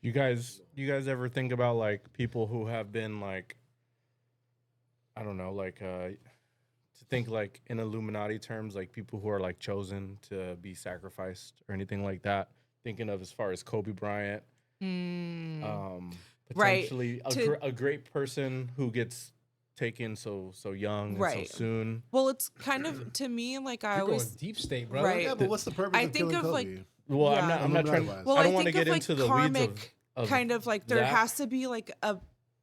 You guys ever think about like people who have been like, I don't know, like to think like in Illuminati terms, like people who are like chosen to be sacrificed or anything like that. Thinking of as far as Kobe Bryant, Mm, right. potentially To a great person who gets taken so young and so right. soon. Well, it's kind of to me like I You're going always deep state, brother. right. Yeah, but what's the purpose I of think killing of Kobe? like Well, I'm yeah. not. I'm not trying. Illuminati-wise. Well, I I don't want to think of get like into the weeds karmic of kind of like there that. has to be like a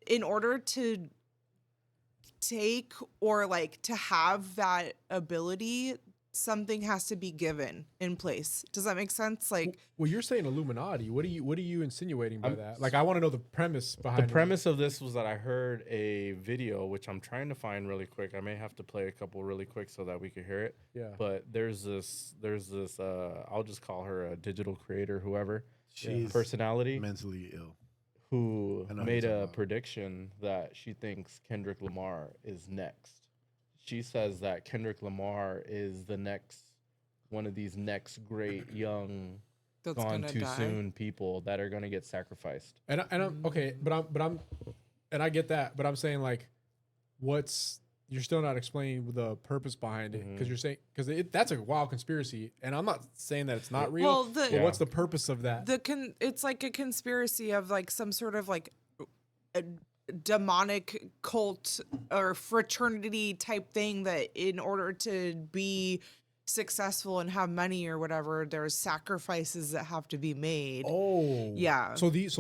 in order to take or like to have that ability, something has to be given in place. Does that make sense? Like Well, you're saying Illuminati. What are you insinuating by I'm- that? Like, I want to know the premise behind The it. premise of this was that I heard a video, which I'm trying to find really quick. I may have to play a couple really quick so that we could hear it. Yeah. But there's this. I'll just call her a digital creator, whoever She's personality, mentally ill. who I know who made you're a talking about. prediction that she thinks Kendrick Lamar is next. She says that Kendrick Lamar is the next one of these next great young that's gone gonna too die. soon people that are gonna get sacrificed. And I'm okay, but I'm, and I get that, but I'm saying like, you're still not explaining the purpose behind it because you're saying that's a wild conspiracy, and I'm not saying that it's not real. Well, but Yeah. what's the purpose of that? it's like a conspiracy of like some sort of like a demonic cult or fraternity type thing that in order to be successful and have money or whatever, there's sacrifices that have to be made. Oh, Yeah. So these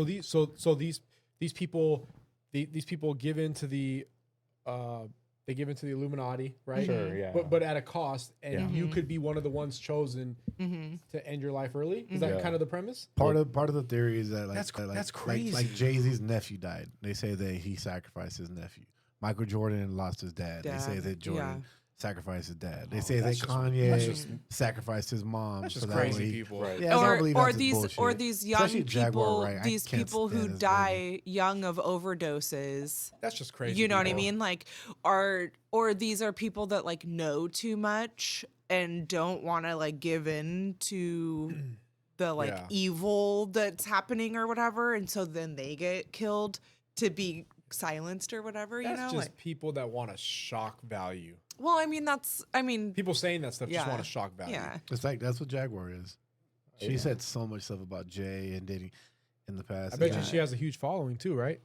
people, these people give into the, they give into the Illuminati, right? Sure, yeah. But at a cost, and Yeah. you could be one of the ones chosen to end your life early. Is that Yeah. kind of the premise? Part of the theory is that like That's like crazy. Jay-Z's nephew died. They say that he sacrificed his nephew. Michael Jordan lost his dad. They say Dad, that Jordan yeah. sacrificed his dad. They Oh, say that that's just- Kanye that's just- sacrificed his mom. That's so just that crazy way he- people. Right. Yeah, I don't believe or that's these bullshit. or these young Especially Jaguar people Wright. I these can't people who stand his die young of overdoses. That's just crazy. You know what I people. mean? Like, or these are people that like know too much and don't want to like give in to the like Yeah. evil that's happening or whatever, and so then they get killed to be silenced or whatever. That's you know, just like, people that want to shock value. well, I mean, People saying that stuff just Yeah. want to shock value. yeah. It's like that's what Jaguar is. She Yeah. said so much stuff about Jay and Diddy in the past. I bet Yeah. you she has a huge following too, right?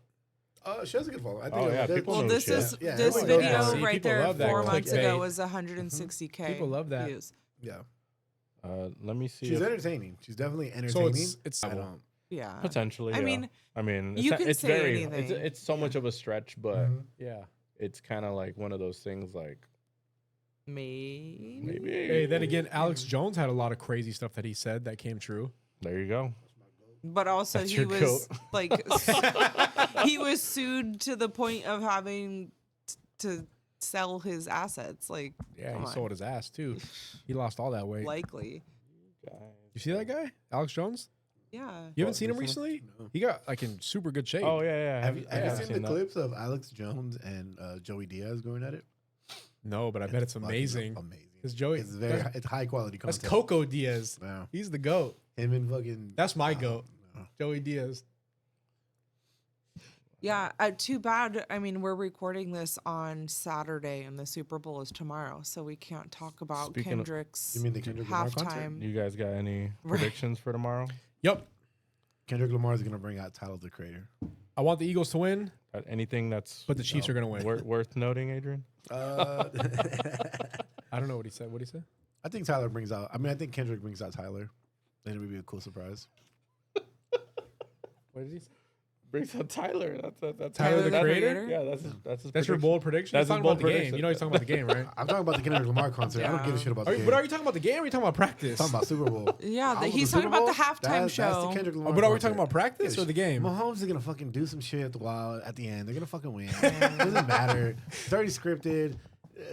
She has a good follow. I think. Oh, yeah, there's- people Well, know this shit. is Yeah, this everyone knows video that. See, right people there love that 4 months ago clickbait. was 160K. People love that. views. Yeah, Let me see. she's if- entertaining. She's definitely So entertaining. it's I don't. Yeah. potentially. I yeah. mean, I mean, you not- can it's say very. anything. It's so much of a stretch, but yeah. it's kind of like one of those things. Like maybe. maybe. Hey, then again, Alex Jones had a lot of crazy stuff that he said that came true. There you go. But also That's he your was goat. like he was sued to the point of having to sell his assets. Like, Yeah, come he on. sold his ass too. He lost all that weight. Likely. You see that guy, Alex Jones? Yeah. You haven't seen him recently? No. He got like in super good shape. Oh yeah. Have you yeah, seen the clips of Alex Jones and Joey Diaz going at it? No, but I bet it's fucking amazing. Amazing. Because Joey, It's very. It's high quality that's content. Coco Diaz. Wow. He's the goat. Him and fucking. That's my goat, no. Joey Diaz. Yeah. Too bad. I mean, we're recording this on Saturday and the Super Bowl is tomorrow. So we can't talk about Speaking of- Kendrick's You mean the Kendrick Lamar concert? halftime. You guys got any Right. predictions for tomorrow? Yep. Kendrick Lamar is gonna bring out Tyler the Creator. I want the Eagles to win, Anything that's but the Chiefs are going to win. worth noting, Adrian? Uh, I don't know what he said. What did he say? I think Tyler brings out. I mean, I think Kendrick brings out Tyler. Then it would be a cool surprise. What did he say? Brings out Tyler. That's Tyler, the the Creator? Creator? Yeah, that's his That's your prediction. bold prediction? That's He's his talking about bold the game. prediction. You know he's talking about the game, right? I'm talking about the Kendrick Lamar concert. I don't give a Yeah. shit about Are the you, game. but are you talking about the game or are you talking about practice? talking about Super Bowl? Yeah, I was he's the talking Super about the Bowl? halftime That's show. the Kendrick Lamar Oh, but are we concert. talking about practice or the game? Mahomes is gonna fucking do some shit at the wild at the end. They're gonna fucking win. It doesn't matter. It's already scripted.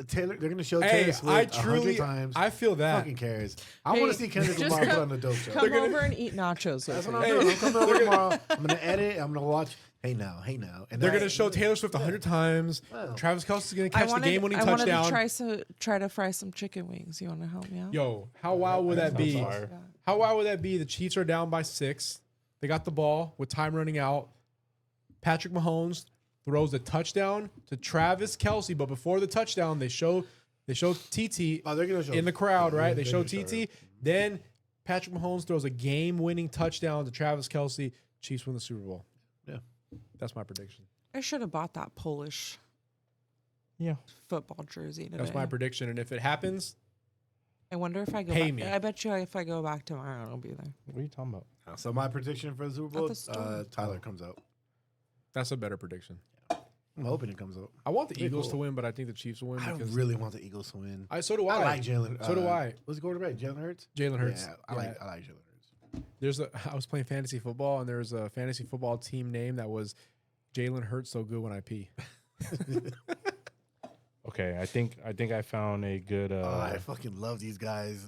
Taylor, they're gonna show Hey, Taylor Swift I truly, 100 times. I feel that. Fucking cares. I want to see Kendrick just Lamar put come- on the dope show. Come gonna- over and eat nachos That's with what me. I'm doing. I'm coming over tomorrow. I'm gonna edit. I'm gonna watch. Hey now, and They're then- going to show Taylor Swift 100 times. Wow. Travis Kelce's going to I catch the wanted, game-winning I wanted touchdown. to try to fry some chicken wings. You want to help me out? Yo, how wild would that sounds be? fire. Yeah. How wild would that be? The Chiefs are down by 6. They got the ball with time running out. Patrick Mahomes throws a touchdown to Travis Kelce, but before the touchdown, they show TT Oh, they're gonna show in the crowd, right? They they're show gonna show TT. it. Then Patrick Mahomes throws a game-winning touchdown to Travis Kelce. Chiefs win the Super Bowl. Yeah. That's my prediction. I should have bought that Polish football jersey today. That's my prediction. And if it happens, I wonder if I go Pay back. me. I bet you if I go back tomorrow, I'll be there. What are you talking about? So my prediction for the Super Bowl, the store. Tyler comes out. that's a better prediction. I'm hoping it comes out. I want the Pretty Eagles cool. to win, but I think the Chiefs will win I because really want the Eagles to win. so do I. I like Jalen. So do I. What's the quarterback? Jalen Hurts. Jalen Hurts. Yeah, I like Jalen Hurts. I was playing fantasy football, and there was a fantasy football team name that was Jalen Hurts so good when I pee. Okay, I think I found a good. I fucking love these guys.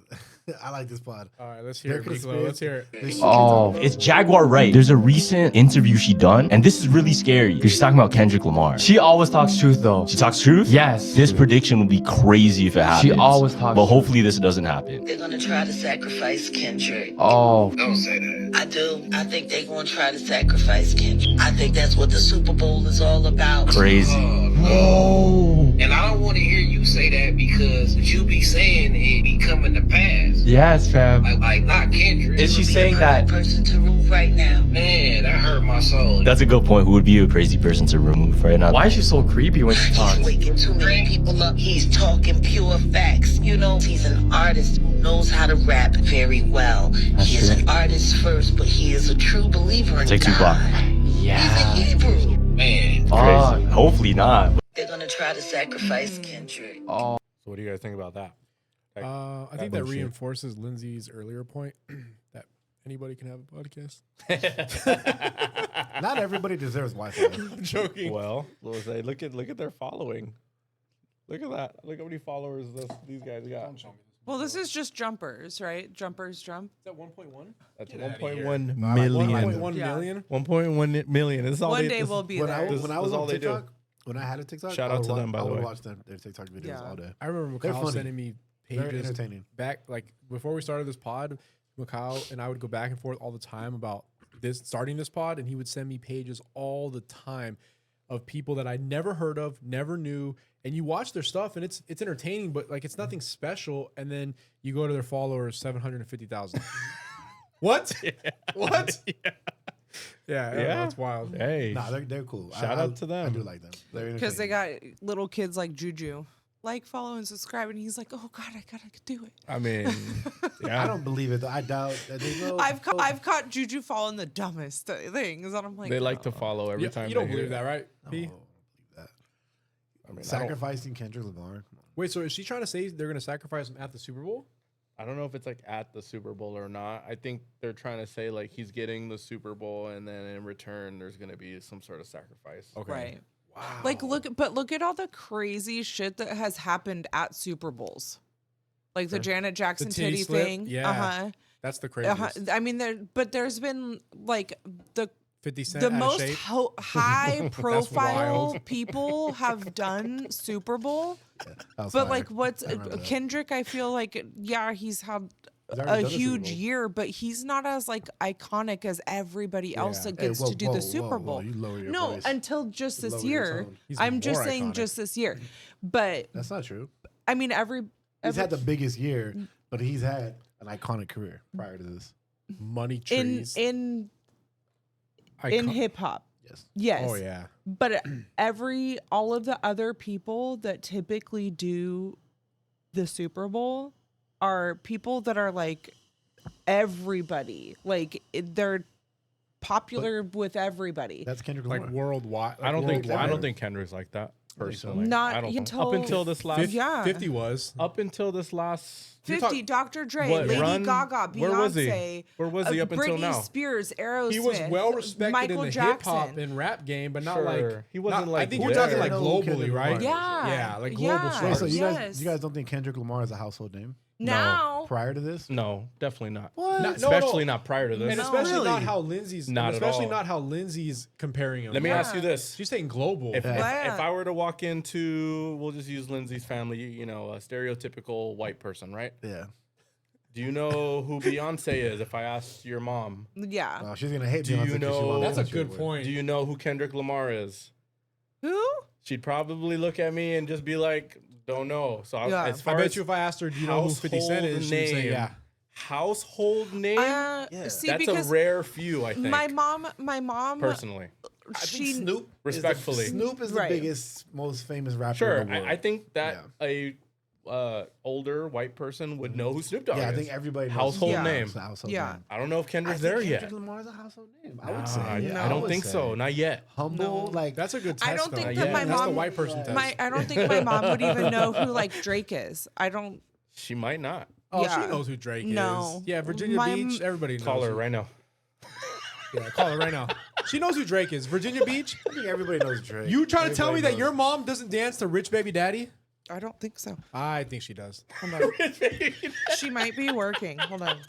I like this pod. All right, let's hear it, They're Miklo. Let's hear it. This shit Oh, is- it's Jaguar Right. There's a recent interview she done, and this is really scary because she's talking about Kendrick Lamar. She always talks truth, though. She talks truth? Yes. This prediction will be crazy if it happens. She always talks But truth. hopefully this doesn't happen. They're gonna try to sacrifice Kendrick. Oh, Don't say that. I do. I think they're gonna try to sacrifice Kendrick. I think that's what the Super Bowl is all about. Crazy. Whoa. And I don't want to hear you say that because you be saying it be coming to pass. yes, fam. Like not Kendrick. Is she Be the saying that? perfect person to rule right now. Man, that hurt my soul. That's a good point. Who would be a crazy person to remove right now? Why is she so creepy when she He's talks? waking too many people up. He's talking pure facts. You know, he's an artist who knows how to rap very well. He is an artist first, but he is a true believer in Take God. Tupac. Yeah. He's a Hebrew. Man. Crazy. Hopefully not. They're gonna try to sacrifice Kendrick. Oh, So what do you guys think about that? Like, I think that bullshit. reinforces Lindsay's earlier point that anybody can have a podcast. Not everybody deserves Wi-Fi. I'm joking. Well, let's say look at their following. Look at that. Look how many followers these guys got. Well, this is just jumpers, right? Jumpers jump. Is that 1.1? That's Get outta 1.1 I like million. 1.1 Yeah. million? 1.1 million. This is all One they, day this- we'll be when there. I This- when I this was is all on they do. TikTok, when I had a TikTok, Shout I out would to them, wa- by I the would way. watch their TikTok videos Yeah. all day. I remember They're Mikhail funny. sending me Very pages entertaining. back, like before we started this pod. Mikhail and I would go back and forth all the time about starting this pod, and he would send me pages all the time of people that I never heard of, never knew. And you watch their stuff, and it's entertaining, but like it's nothing special. And then you go to their followers, 750,000. What? What? Yeah, Yeah. that's wild. Hey, Nah, they're cool. Shout out to them. I do like them. They're Because they entertaining. got little kids like Juju. Like, follow, and subscribe. And he's like, oh, God, I got to do it. I mean, yeah. I don't believe it. Though. I doubt that they know. I've caught Juju following the dumbest things. And I'm like, They like to oh. follow every time. You don't they believe hear that, right? No, P? I don't believe that. I mean, Sacrificing Kendrick Lamar. Come on. Wait, so is she trying to say they're going to sacrifice him at the Super Bowl? I don't know if it's like at the Super Bowl or not. I think they're trying to say like he's getting the Super Bowl, and then in return there's gonna be some sort of sacrifice. Right. Wow. Like, look at all the crazy shit that has happened at Super Bowls. Like the Janet Jackson titty titty slip? thing. Yeah. Uh-huh. That's the craziest. I mean, there's been like the 50 Cent the out of most shape. high profile wild. people have done Super Bowl. That was But fire. like, what's I remember that. Kendrick? I feel like, yeah, he's had He's already a done the Super huge Bowl. year, but he's not as like iconic as everybody else Yeah. that Hey, gets whoa, to do whoa, the whoa, Super whoa, Bowl. you lower your No, voice. until just You this lower your year. tone. He's I'm just more saying iconic. just this year. But That's not true. I mean, He's had the biggest year, but he's had an iconic career prior to this. Money in trees. in Icon- hip hop. Yes. Yes. Oh, yeah. But all of the other people that typically do the Super Bowl are people that are like everybody. Like they're popular with everybody. That's Kendrick Lamar. Like worldwide. I don't think worldwide. Kendrick's like that think so. personally. Not I don't think- until- up until this last 50, Yeah. 50 was. up until this last 50, Dr. Dre, what, Lady run? Gaga, Beyonce. Where was he? Where was he up until Britney now? Spears, Aerosmith. He was well respected Michael in the hip hop Jackson. and rap game, but not Sure. like He wasn't, not- like, I think we're there. talking like No, globally, Kendrick right? Lamar. Yeah. Yeah, like global Yeah. stars. Wait, so Yes. you guys don't think Kendrick Lamar is a household name Now, prior to this? No, definitely not. What? No, Especially not prior to this. And No. especially Really? not how Lindsay's Not at especially all. not how Lindsay's comparing him. Let me Yeah. ask you this. She's saying global. If, Yeah. if I were to walk into, we'll just use Lindsay's family, you know, a stereotypical white person, right? Yeah. Do you know who Beyonce is? If I asked your mom, Yeah. Oh, she's gonna hate Do Beyonce you 'cause she know- won't That's a answer good with. point. do you know who Kendrick Lamar is? Who? She'd probably look at me and just be like, "Don't know." So Yeah. as I far bet as you if I asked her, do you know who 50 Cent is? She would say, name, yeah. household name, Yeah. See, that's a because rare few. I think my mom, personally. I think she Snoop. Respectfully. Snoop is the Right. biggest, most famous rapper Sure, in the world. I think that a older white person would know who Snoop Dogg yeah, I is. think everybody knows Household Snoop name. Dogg's a household Yeah. name. I don't know if I Kendrick's think there Kendrick yet. Lamar is a household name. I would Nah, say. Yeah, I don't would think say. so. Not yet. Humble, No. like That's a good test. I don't though. think that my That's the mom- white person test. I don't think my mom would even know who like Drake is. I don't. She might not. Oh, Yeah. she knows who Drake No. is. Yeah, Virginia My Beach, everybody knows. Call her who- right now. Yeah, call her right now. She knows who Drake is. Virginia Beach. I think everybody knows Drake. You trying to tell me Everybody that your knows. mom doesn't dance to Rich Baby Daddy? I don't think so. I think she does. Hold on. She might be working. Hold on.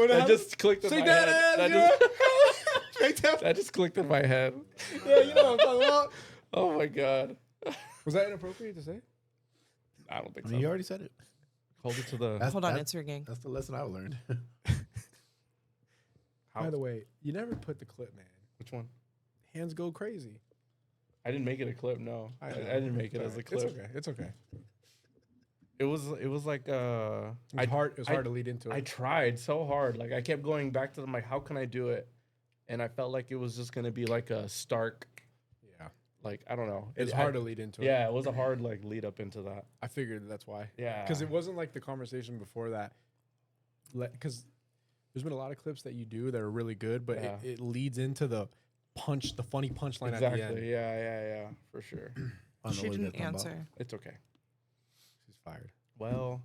That just clicked in Say my that head. That just clicked in my head. Yeah, you know what I'm talking about. Oh my god. Was that inappropriate to say? I don't think I so. mean, you already said it. Hold it to the. Hold on, That's- it's ringing. That's the lesson I learned. By the way, you never put the clip, man. Which one? Hands go crazy. I didn't make it a clip. No, I know. didn't make it as a It's clip. okay. It's okay. It was like It's hard. It's hard to lead into it. I tried so hard. Like I kept going back to them. Like, how can I do it? And I felt like it was just gonna be like a stark. Yeah. Like I don't know. It's hard to lead into it. Yeah, it was a hard like lead up into that. I figured that's why. Yeah. Because it wasn't like the conversation before that. Because there's been a lot of clips that you do that are really good, but Yeah. it leads into the funny punchline Exactly. at the end. Yeah. For sure. I don't know She what you're didn't talking about. answer. It's okay. She's fired. Well,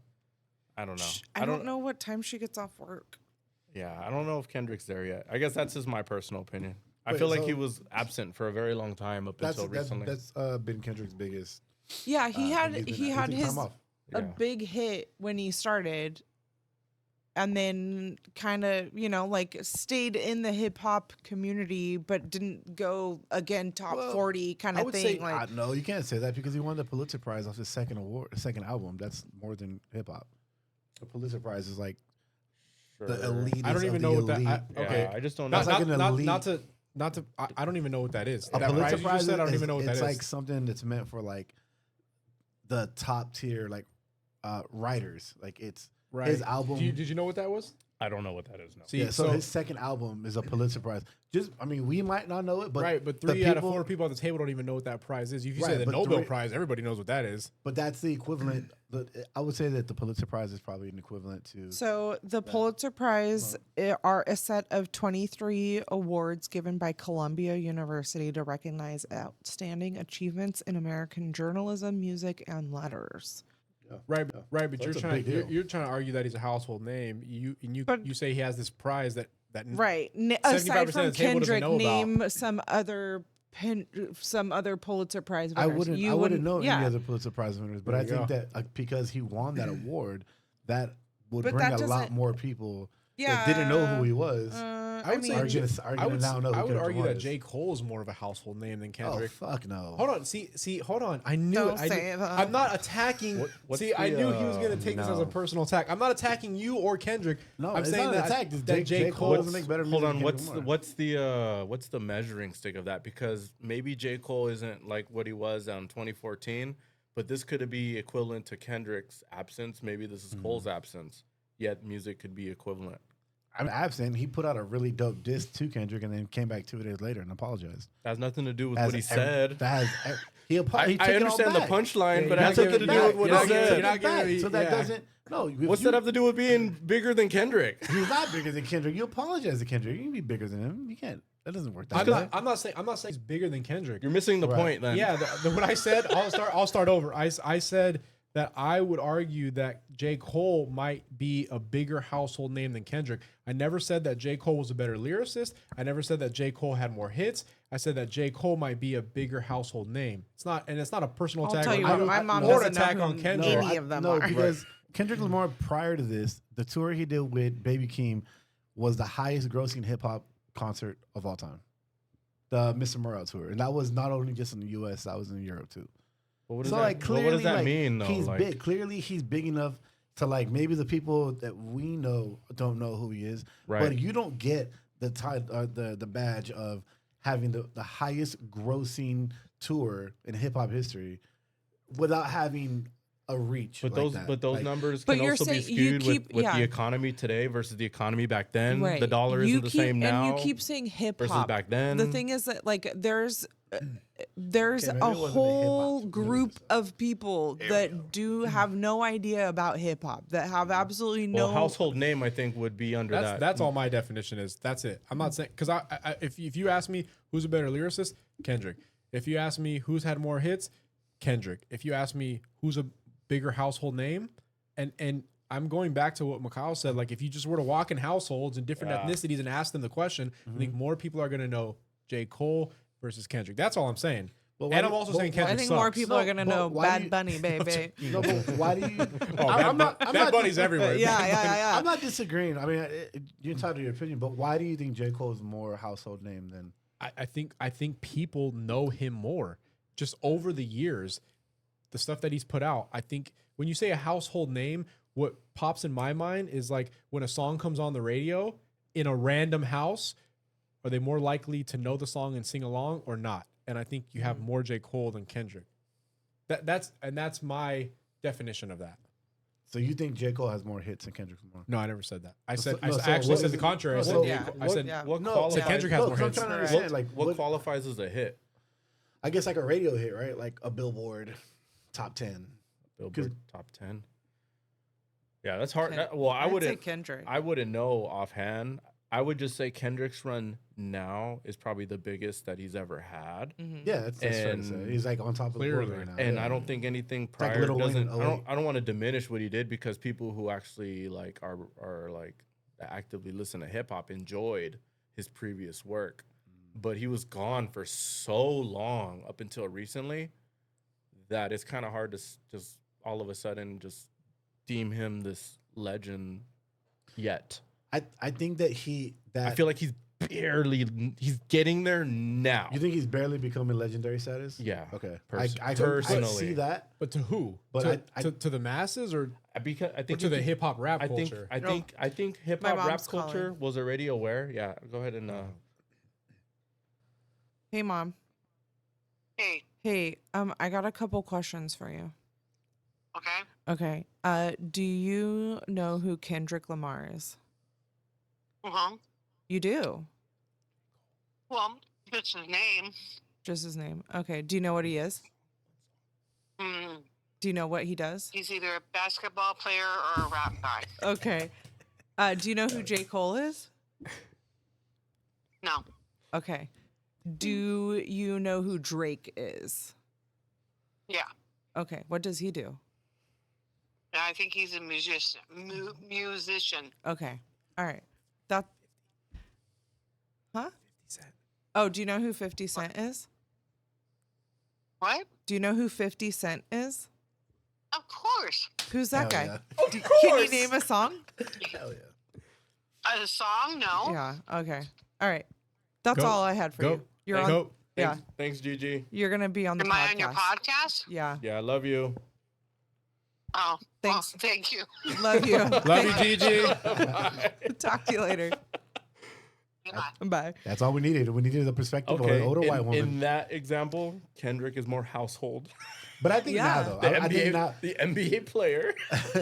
I don't know. I don't know what time she gets off work. Yeah, I don't know if Kendrick's there yet. I guess that's just my personal opinion. I Wait, feel like so- he was absent for a very long time up until recently. That's been Kendrick's biggest. Yeah, he had he's been- he he had took his time off. a Yeah. big hit when he started, and then kind of like stayed in the hip hop community, but didn't go again top Well, 40 kind I of would thing. say Like no, you can't say that because he won the Pulitzer Prize off his second album. That's more than hip hop. The Pulitzer Prize is like the Sure. elite. I don't even know what that. Yeah, Okay, I just don't know. not, That's like not, an not, elite- not to. I don't even know what that is. A That Pulitzer prize you just said, I don't is- even know what that it's is. like something that's meant for like the top tier like writers. Like it's right. his album. Did you know what that was? I don't know what that is now. See, yeah, so his second album is a Pulitzer Prize. We might not know it, but right, but the 3 out of 4 people at the table don't even know what that prize is. If you say Right, the but Nobel 3 Prize, everybody knows what that is. But that's the equivalent. I would say that the Pulitzer Prize is probably an equivalent to. so, the Pulitzer Prize are a set of 23 awards given by Columbia University to recognize outstanding achievements in American journalism, music, and letters. Right, right. But So you're it's a trying big deal. you're trying to argue that he's a household name. But- You say he has this prize that Right. 75% Aside of from the table doesn't Kendrick, know about. name some other Pulitzer Prize winners. I wouldn't know yeah. any other Pulitzer Prize winners, but There I you think go. that because he won that award, that would But bring that a lot doesn't- more people Yeah. that didn't know who he was. I would mean, say are J- gonna now know who I would Kendrick argue Lamar that is. J. Cole is more of a household name than Oh Kendrick. fuck no! Hold on, see, hold on. I knew Don't it. I say knew- that. I'm not attacking. what's See, I the, knew he was going to take this as a no. personal attack. I'm not attacking you or Kendrick. No, I'm it's saying not an that, attack. It's that J. Cole doesn't make better Hold music on, than Kendrick Lamar. what's the measuring stick of that? Because maybe J. Cole isn't like what he was on 2014, but this could be equivalent to Kendrick's absence. Maybe this is Cole's absence. Yet music could be equivalent. I'm absent. He put out a really dope diss to Kendrick and then came back 2 days later and apologized. That has nothing to do with Has what he ev- said. That has he took I it all understand the back. punchline, Yeah, but it you're has not nothing to giving do it with what back. he You're not said. you're not giving me- So that yeah. doesn't. No, if What's you- that have to do with being bigger than Kendrick? He's not bigger than Kendrick. You apologize to Kendrick. You can be bigger than him. You can't. That doesn't work that way. I'm not saying he's bigger than Kendrick. You're missing the Right. point then. Yeah, what I said, I'll start over. I said that I would argue that J. Cole might be a bigger household name than Kendrick. I never said that J. Cole was a better lyricist. I never said that J. Cole had more hits. I said that J. Cole might be a bigger household name. It's not a personal I'll attack tell you on what, my mom or doesn't attack know on who Kendrick. any of them no, are. because Kendrick Lamar prior to this, the tour he did with Baby Keem was the highest grossing hip hop concert of all time. The Mr. Morale tour. And that was not only just in the US, that was in Europe too. But what does So that, like what clearly does that like, mean though? he's Like, big. Clearly he's big enough to like maybe the people that we know don't know who he is, Right. but you don't get the the badge of having the highest grossing tour in hip hop history without having a reach. But like those that. those Like, numbers But can you're also be saying you skewed keep- with yeah. the economy today versus the economy back then. Right. The dollar You isn't the keep- same now. And you keep saying hip versus hop. back then. The thing is that like there's Okay, a maybe it wasn't the hip-hop whole to group lose. of people that do have no idea about hip hop, that have absolutely no well, household name I think would be under that. That's all my definition is. That's it. I'm not saying because if you ask me who's a better lyricist, Kendrick. If you ask me who's had more hits, Kendrick. If you ask me who's a bigger household name, and I'm going back to what Mikhail said. Like if you just were to walk in households and different ethnicities and ask them the question, I think more people are going to know J. Cole versus Kendrick. That's all I'm saying. But And I'm also saying I Kendrick think sucks. more people No, are gonna but know why do Bad you- Bunny, baby. no, but why do you? Oh, Bad Bunny's everywhere. yeah. I'm not disagreeing. I mean, you're entitled to your opinion, but why do you think J. Cole is more household name than? I think people know him more just over the years. The stuff that he's put out. I think when you say a household name, what pops in my mind is like when a song comes on the radio in a random house, are they more likely to know the song and sing along or not? And I think you have more J. Cole than Kendrick. That's my definition of that. So you think J. Cole has more hits than Kendrick Lamar? No, I never said that. I So- said no, so I actually what said is the it- contrary. I no, said so- J. Yeah. Cole- I said Yeah. what No, qualifies? so Kendrick has No, more 'cause I'm hits. trying to Right. understand. Like What qualifies as a hit? I guess like a radio hit, right? Like a Billboard top 10. Billboard top 10. Yeah, that's hard. Ken- Well, I I'd say wouldn't. Kendrick. I wouldn't know offhand. I would just say Kendrick's run now is probably the biggest that he's ever had. Yeah, that's fair to say. And- He's like on top of the Clearly. world right now. And yeah. I don't think anything like prior Lil Wayne doesn't. in I don't. 08. I don't want to diminish what he did because people who actually like are like actively listen to hip hop enjoyed his previous work, but he was gone for so long up until recently that it's kind of hard to just all of a sudden just deem him this legend yet. I think that I feel like he's getting there now. You think he's barely becoming legendary status? Yeah, Okay. I personally. see that. But to who? But to the masses or Because I think to if the you- hip hop rap I think culture? I think hip My hop rap mom's culture calling. was already aware. Yeah, go ahead and Hey, Mom. Hey, Hey, I got a couple questions for you. okay. Okay. Do you know who Kendrick Lamar is? You do. Well, it's his name. Just his name. Okay. Do you know what he is? Mm, Do you know what he does? he's either a basketball player or a rap guy. Okay. Do you know who J. Cole is? No. Okay. Do you know who Drake is? Yeah. Okay. What does he do? I think he's a musician. Musician. Okay. All right. That. Huh? Oh, do you know who 50 Cent is? What? Do you know who 50 Cent is? Of course. Who's that Hell guy? yeah. Can you name a song? Hell yeah. A song? No. Yeah. Okay. All right. That's Go. all I had for Go. you. You're on. Go. Yeah. Thanks, Gigi. You're gonna be on the Am podcast. I on your podcast? Yeah. Yeah, I love you. Oh, Thanks. well, thank you. Love you. Love you, Gigi. Talk to you later. Goodbye. Bye. That's all we needed. We needed the perspective of Okay, an older white in woman. that example, Kendrick is more household. But I think Yeah. now though, The I think now. the NBA player.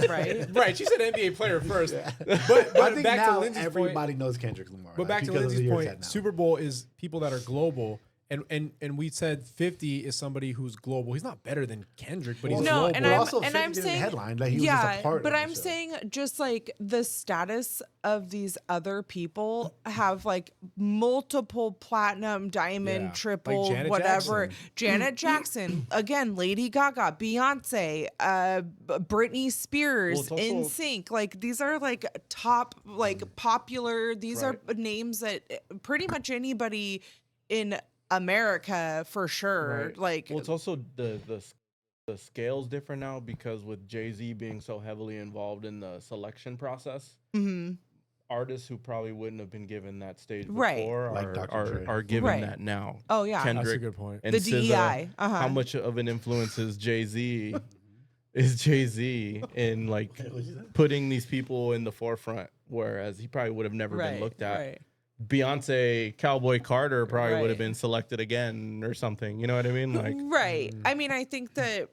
Right. Right. She said NBA player first. But But I think back to now Lindsay's point. everybody knows Kendrick Lamar. But back to because of the Lindsay's years point, had now. Super Bowl is people that are global. And we said 50 is somebody who's global. He's not better than Kendrick, but he's No, global. and But I'm also and 50 I'm didn't saying headline, like he was just a part but of the I'm show. saying just like the status of these other people have like multiple platinum, diamond, Yeah. Like triple, Janet whatever. Jackson. Janet Jackson, again, Lady Gaga, Beyonce, Britney Spears, Well, it's also- NSYNC. Like these are like top, like popular. These are names that pretty much anybody in America for sure. Right. Like Well, it's also the scale's different now because with Jay-Z being so heavily involved in the selection process, mhm. artists who probably wouldn't have been given that stage Right. before Like Dr. Dre. are given Right. that now. Oh yeah. Kendrick That's a good point. and The SZA, DEI, uh-huh. how much of an influence is Jay-Z is Jay-Z in like What'd you say? putting these people in the forefront, whereas he probably would have never been looked at. Right. Beyonce, Cowboy Carter probably would have Right. been selected again or something. You know what I mean? Like, Right. I mean, I think that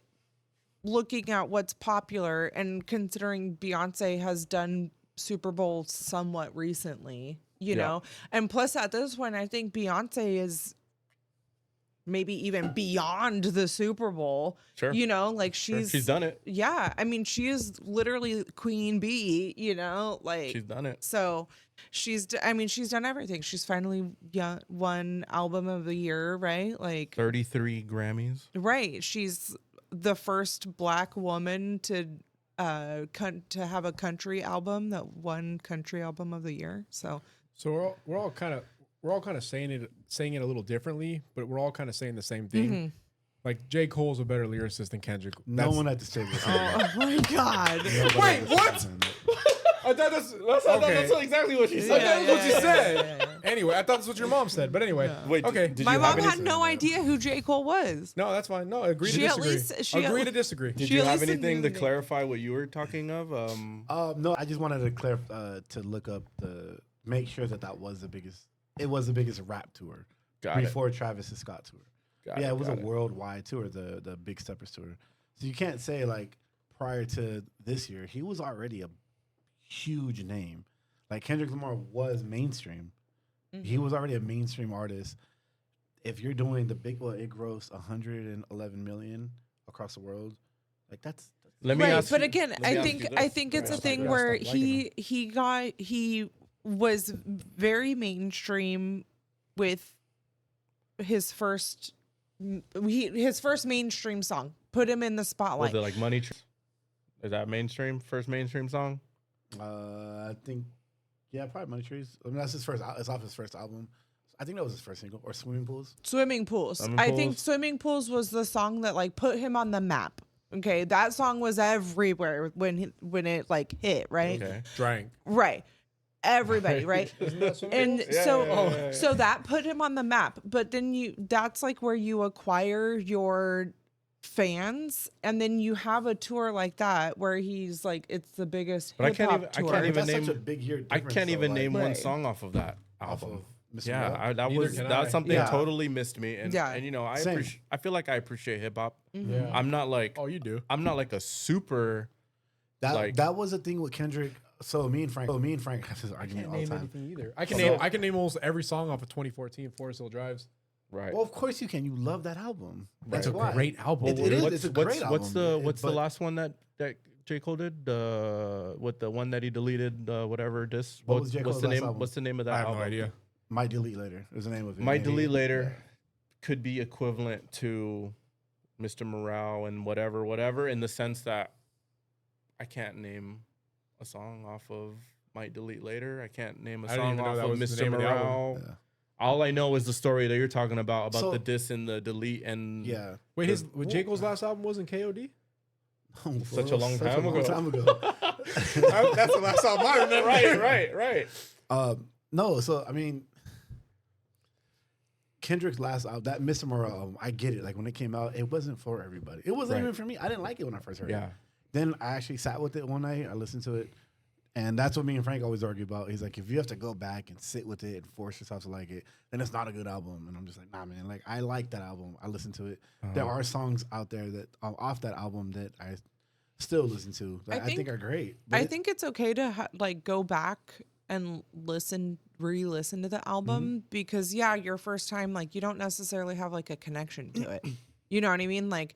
looking at what's popular and considering Beyonce has done Super Bowl somewhat recently, you Yeah. know, and plus at this point, I think Beyonce is maybe even beyond the Super Bowl. Sure. You know, like Sure. she's done it. Yeah, I mean, she is literally Queen Bee. You know, like She's done it. so she's done everything. She's finally won Album of the Year, right? Like 33 Grammys. right. She's the first Black woman to have a country album that won Country Album of the Year. So we're all kind of saying it a little differently, but we're all kind of saying the same thing. Like J. Cole's a better lyricist than Kendrick. No one at this table. oh my God. Wait, what? I thought that's exactly what she I thought that's what you said. yeah. Anyway, I thought that's what your mom said. But anyway, Wait, okay. did My you mom have had any- no idea who J. Cole was. No, that's fine. No, agree to She at disagree. least- she at agree le- to disagree. Did She you at have least anything knew to the name. clarify what you were talking of? No, I just wanted to clarify to look up make sure that was the biggest. It was the biggest rap tour Got it. before Travis Scott tour. Got Yeah, it was a got worldwide tour, the Big Steppers tour. So you can't say like prior to this year, he was already a huge name. Like Kendrick Lamar was mainstream. He was already a mainstream artist. If you're doing the big, it grossed 111 million across the world. Like that's Let me Right, ask but you- again, let me I ask think you I this. think it's a Right. thing Stop where liking he was very mainstream with his first mainstream song. Put him in the Was spotlight. it like Money? Is that mainstream? First mainstream song? I think, yeah, probably Money Trees. I mean, that's his first. It's off his first album. I think that was his first single, or Swimming Pools. Swimming Pools. Swimming I think Pools. Swimming Pools was the song that like put him on the map. Okay, that song was everywhere when it like hit, right? Okay. Drank. Right. Everybody, right? And yeah. so that put him on the map. But then that's like where you acquire your fans, and then you have a tour like that where he's like it's the biggest But I hip can't hop even- I tour. can't even That's name- such a big year. I can't even name one Right. song off of that Off album. of Mr. Yeah, Morale. that Neither was can that's I. something Yeah. totally missed me. And Yeah. and you know, Same. I feel like I appreciate hip hop. Yeah. I'm not like Oh, you do. I'm not like a super That was the thing with Kendrick. So me and Frank have this argument all the time. either. I can So- name almost every song off of 2014 Forest Hill Drives. right. Well, of course you can. You love that album. That's That's a why. great album. It is. What's, It's a what's, great what's album. the what's the But- last one that J. Cole did? With the one that he deleted, whatever this. What was J. Cole's what's the last name? album? What's the name of that I have album? no idea. Might Delete Later is the name of it. Might Yeah, Delete yeah. Later could be equivalent to Mr. Morale and whatever, in the sense that I can't name a song off of Might Delete Later. I can't name a I didn't song even know off that of was the Mr. name of the album. Morale. Yeah. All I know is the story that you're talking about So- the diss and the delete and Yeah. Wait, J. Cole's last album wasn't KOD? Such a long time ago. That's the last album I remember. right. No, so I mean, Kendrick's last album, that Mr. Morale album, I get it. Like when it came out, it wasn't for everybody. It wasn't Right. even for me. I didn't like it when I first heard Yeah. it. Then I actually sat with it one night. I listened to it. And that's what me and Frank always argue about. He's like, if you have to go back and sit with it and force yourself to like it, then it's not a good album. And I'm just like, nah, man. Like, I like that album. I listen to it. There are songs out there that off that album that I still listen to that I think are great. But I think it's okay to like go back and re-listen to the album because your first time, like you don't necessarily have like a connection to it. You know what I mean? Like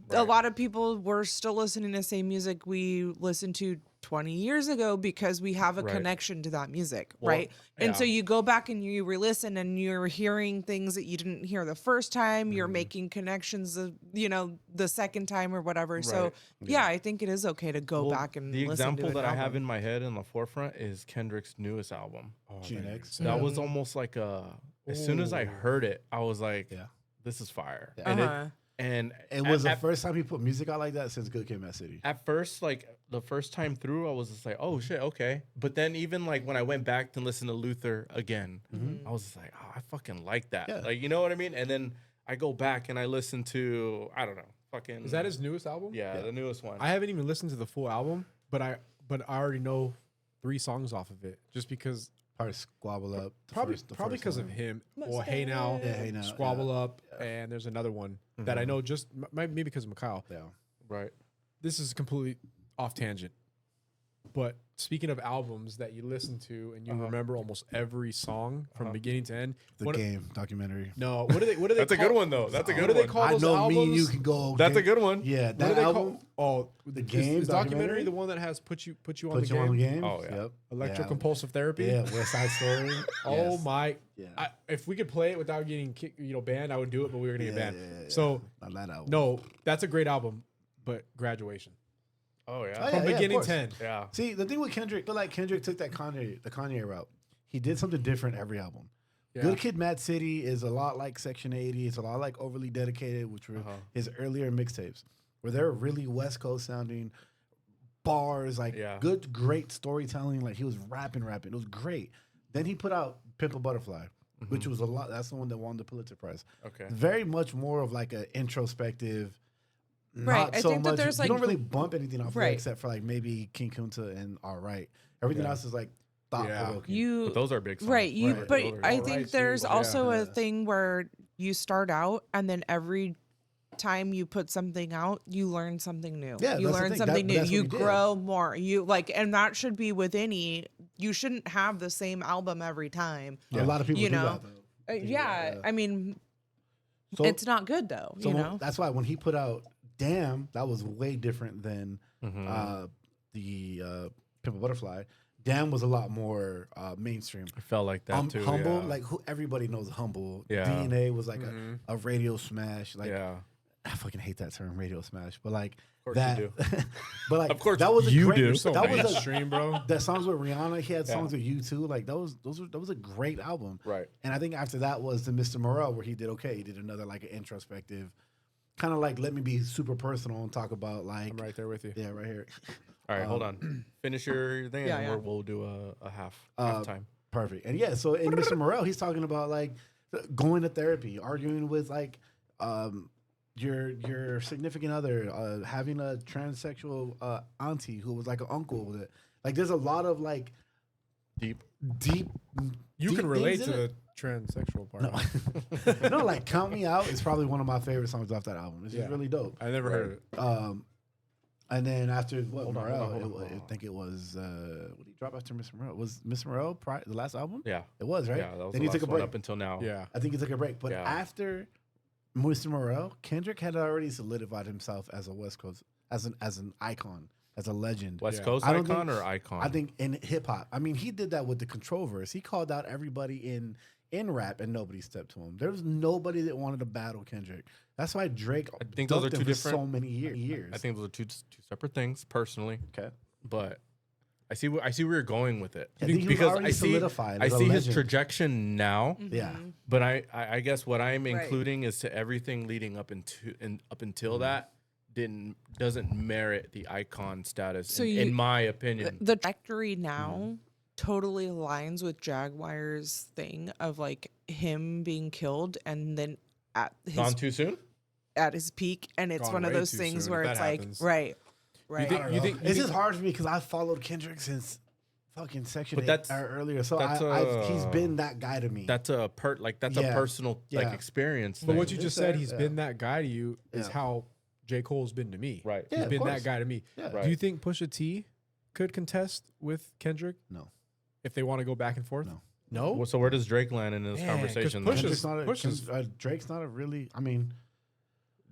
a lot of people were still listening to the same music we listened to 20 years ago because we have a Right. connection to that music, Well, right? And so yeah. you go back and you re-listen and you're hearing things that you didn't hear the first time. You're making connections, the second time or whatever. So Right. yeah, I think it is okay to go Well, back and the listen example to that an I have album. in my head in the forefront is Kendrick's newest album. GNX. That was almost like as soon as I heard it, I was like, Yeah. this is fire. Yeah. And and It was the at, first time he put music out like that since Good Kid, Mad City. at first, like the first time through, I was just like, oh shit, okay. But then even like when I went back to listen to Luther again, I was just like, oh, I fucking like that. Yeah. Like, you know what I mean? And then I go back and I listen to, I don't know, fucking. Is that his newest album? Yeah, the newest one. I haven't even listened to the full album, but I already know 3 songs off of it just because. Probably Squabble Up. Probably the probably first because of one. him. Well, Hey Now, Yeah, Hey Now, Squabble Up, and there's another one that I know just maybe because of Mikhail. Yeah. right. This is completely off tangent. But speaking of albums that you listen to and you remember almost every song from beginning to end, The Game documentary. No, what do they? What do they? That's a call, good one though. That's a good What do one. they call I those know albums? me and you can go. That's a good one. Yeah, What do that they album. call? Oh, The Game is documentary, documentary? the one that has put you on Put the you game. on the game. Oh, yeah. Yep. Electrocompulsive therapy. Yeah, West Side Story. Oh Yes. my! Yeah. If we could play it without getting banned, I would do it. But we were gonna get banned. Yeah. So Not that album. no, that's a great album. But Graduation Oh yeah. Oh, yeah, from of beginning course. to end. Yeah. See, the thing with Kendrick, I feel like Kendrick took that the Kanye route. He did something different every album. Yeah. Good Kid, Mad City is a lot like Section 80. It's a lot like Overly Dedicated, which were his earlier mixtapes, where they're really West Coast sounding bars, like good, great storytelling. Like he was rapping. It was great. Then he put out Pimp a Butterfly, which was a lot. That's the one that won the Pulitzer Prize. Okay. Very much more of like an introspective. Right, Not I so think that much. there's, You like, don't really bump anything off of it right. except for like maybe King Kunta and All Right. Everything else is like thought provoking. But those are big songs. Right, you. Right. But Those are- I Alright, think too. there's Yeah. also a thing where you start out and then every time you put something out, you learn something new. Yeah, you that's the learn thing. something new. That's what You he did. grow more. You like, and that should be with any. You shouldn't have the same album every time. A lot of people You do know, that. Though. yeah. I mean, So, it's not good though. so You know. that's why when he put out Damn, that was way different than the Pimp a Butterfly. Damn was a lot more mainstream. I felt like that too. Humble, yeah. like everybody knows Humble. Yeah. DNA was like a radio smash. Like yeah. I fucking hate that term, radio smash. But like course that, you but like Of course that was a you great. do. So That was a, mainstream, bro. that songs with Rihanna. He had songs with you too. Like that was a great album. Right. And I think after that was the Mr. Morale where he did okay. He did another like an introspective, kind of like let me be super personal and talk about like I'm right there with you. yeah right here. All right, hold on. Finish your thing, Yeah, and yeah. we'll do a half time. Perfect. And yeah, so in Mr. Morale, he's talking about like going to therapy, arguing with like your significant other, having a transsexual auntie who was like an uncle with it. Like there's a lot of like Deep. You deep can relate things to in the it. transsexual part. No, like Count Me Out is probably one of my favorite songs off that album. It's just Yeah. really dope. I never heard it. And then after what Hold on, Morale, hold on, hold on, I hold on. think it was what did he drop after Mr. Morale? Was Mr. Morale the last album? Yeah. It was, right? Yeah, that was then the he took a last one break. up until now. Yeah. I think he took a break. But Yeah. after Mr. Morale, Kendrick had already solidified himself as a West Coast, as an icon, as a legend. West Yeah. Coast I don't icon think- or icon? I think in hip hop. I mean, he did that with the Controverse. He called out everybody in rap and nobody stepped to him. There was nobody that wanted to battle Kendrick. That's why Drake I think those ducked are him two for so different- many years. I think those are two separate things, personally. Okay. But I see where you're going with it I think he was already I see solidified I as a see his legend. projection now. Yeah. But I guess what I'm Right. including is to everything leading up until Mm-hmm. that doesn't merit the icon status So in my opinion. The trajectory now totally aligns with Jaguar's thing of like him being killed and then at Gone too soon? at his peak, and it's Gone one of way those too things soon where if it's that like happens. right. You think It's just hard for me because I followed Kendrick since fucking Section But 8 that's- or earlier. So that's, he's been that guy to me. That's a Yeah. personal like Yeah. experience. But thing. what you just said, he's Yeah. been that guy to you, is Yeah. how J. Cole's been to me. Right. Yeah, He's of been that course. guy to me. Yeah. Right. Do you think Pusha T could contest with Kendrick No. if they want to go back and forth? No. No? Well, so where does Drake land in this Man, 'cause conversation? Pusha's- then? Kendrick's not a, Pusha's- Drake's not a really. I mean,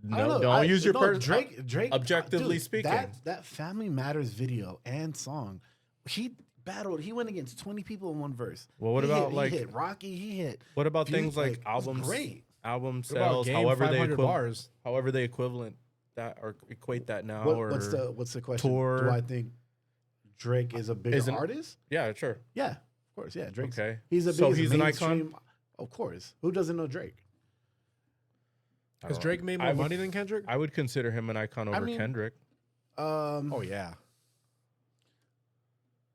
I No, don't know. don't use your Drake. objectively dude, speaking. That Family Matters video and song, he battled. He went against 20 people in one verse. Well, what He about, hit, like- he hit Rocky? He hit. What about Future, things like it was albums? Great. Album What about sales, Game however they 500 bars? however they equivalent that or equate that now. What's the question? tour- Do I think Drake is a bigger Isn't- artist? Yeah, sure. Yeah, of course. Yeah, Drake's. Okay. He's a So he's an mainstream- icon? Of course. Who doesn't know Drake? I Has don't Drake know. made I more would- money than Kendrick? I would consider him an icon over mean, Kendrick. Oh, yeah.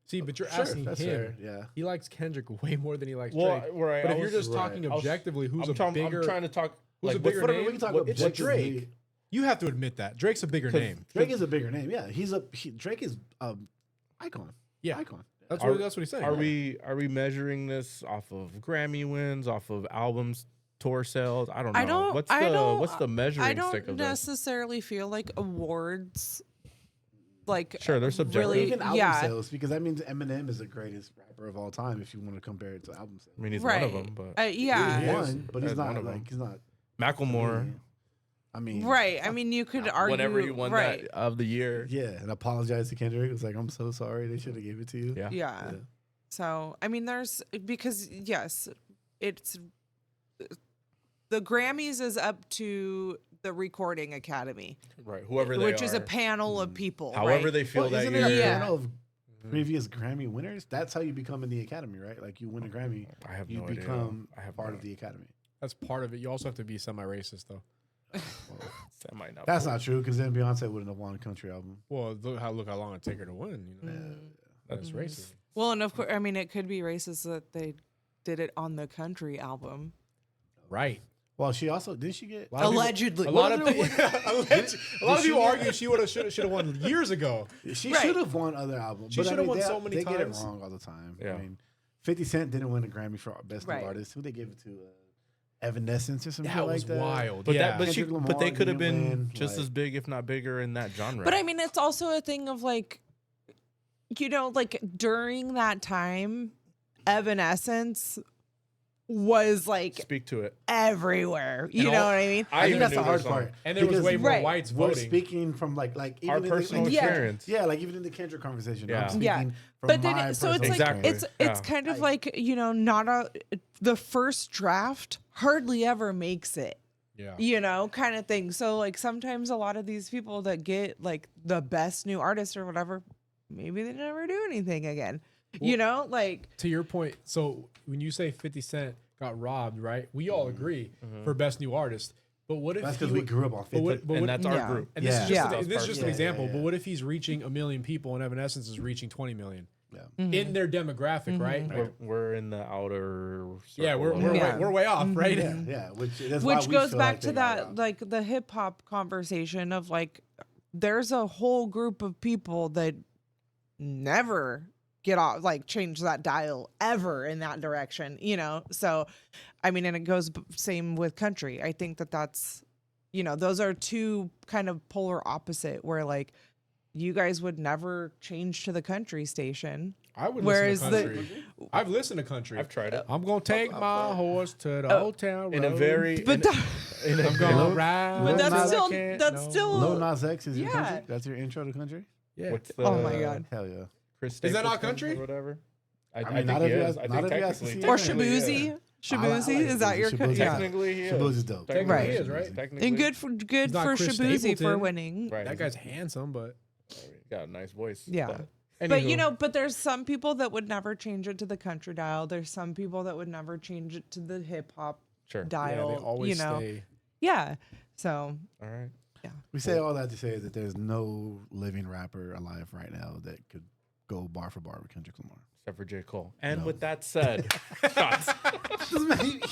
See, but you're Sure, asking that's him. fair, yeah. He likes Kendrick way more than he likes Well, Drake. right, but I if you're was- just talking I was- objectively, who's I'm a bigger... I'm trying to talk. who's Like, a bigger what's- name? We can talk Well, it's objectively. Drake. You have to admit that Drake's a bigger 'Cause name. Drake is a bigger name. Yeah, Drake is icon. Yeah, Icon. that's Are- what he's saying. Are right? we measuring this off of Grammy wins, off of albums, tour sales? I don't know. What's the measuring I stick don't of this? necessarily feel like awards, like Sure, they're subjective. really, Even album yeah, sales, because that means Eminem is the greatest rapper of all time if you want to compare it to album sales. I mean, he's right. one of them, but Yeah, He's He is. one, but he's That's not one of them. like he's not. Macklemore, I mean, right. I mean, you could argue whenever he won right. that of the year, Yeah, and apologize to Kendrick. It was like, I'm so sorry. They should have gave it to you. yeah. Yeah. Yeah. So, I mean, because yes, it's the Grammys is up to the Recording Academy, Right. Whoever they which are, is a panel of people. however right? they feel Well, that isn't year. there a Yeah. panel of previous Grammy winners? That's how you become in the Academy, right? Like you win a Grammy, I have you no idea. become I have part no- of the Academy. That's part of it. You also have to be semi-racist though. That might not. That's not true because then Beyonce wouldn't have won a country album. Well, look how long it take her to win. You know, that's racist. Well, and of course, I mean, it could be racist that they did it on the country album. Right. Well, she also did she get A lot of people- Allegedly. A lot of What people, a lot of she people win? argue she would have should have won years ago. She Right. should have won other albums. She but I should have mean, won they- so many they times. get it wrong all the time. Yeah. I mean, 50 Cent didn't win a Grammy for Best New Right. Artist. Who they gave it to? Evanescence or something That like was that. wild. But yeah. but Kendrick they Lamar could have didn't been win, just like- as big, if not bigger, in that genre. But I mean, it's also a thing of like, you know, like during that time, Evanescence was like Speak to it. everywhere. You And know all- what I mean? I think even that's knew the their hard song. part. and there was Because way more Right. whites We're voting. speaking from like even Our in the- personal Yeah. experience. Yeah, like even in the Kendrick conversation. Yeah. I'm speaking Yeah. from But my then, so it's personal like Exactly. experience. it's Yeah. kind of like, you know, the first draft hardly ever makes it. Yeah. You know, kind of thing. So like sometimes a lot of these people that get like the best new artist or whatever, maybe they never do anything again. You know, like To your point, so when you say 50 Cent got robbed, right? We all agree for best new artist. But what if That's he because we would- grew up on but 50. what- but And what- that's Yeah. our group. and this is Yeah. just, Yeah. this is just an Yeah, example. yeah, But yeah. what if he's reaching 1 million people and Evanescence is reaching 20 million Yeah. in their demographic, right? We're in the outer. Yeah, circle we're of we're, it. Yeah. way, we're way off, right? Yeah, that's why which we goes feel back like to they got that robbed. like the hip hop conversation of like there's a whole group of people that never get off like change that dial ever in that direction, you know. So I mean, and it goes same with country. I think that's, you know, those are two kind of polar opposite where like you guys would never change to the country station. I would Whereas listen to country. I've listened to country. I've tried it. I'm gonna take my horse to the old town road. In a very. But in, that, in a I'm gonna Lil- ride. but Lil that's Nas- still I can't that's know. still Lil Nas X is your Yeah. country? That's your intro to country? Yeah. What's the, Oh my God. Hell yeah. Chris Is that not Stapleton country? Or whatever. I mean, think not he if he is. has- I not think if he has to technically. see or it. technically, Shabuzi. I like Shabuzi is that your Shabuzi. yeah. Technically, he is. Shabuzi is dope. Technically Right. he is, Right. Technically. And good for He's not Chris Shabuzi for Stapleton. winning. Right. That guy's handsome, but He's got a nice voice. Yeah. But Anywho. you know, but there's some people that would never change it to the country dial. There's some people that would never change it to the hip hop Sure. dial. yeah, they always you know, stay. yeah. So All right. We say all that to say that there's no living rapper alive right now that could go bar for bar with Kendrick Lamar. Except for J. Cole. And No. with that said, shots. Doesn't matter.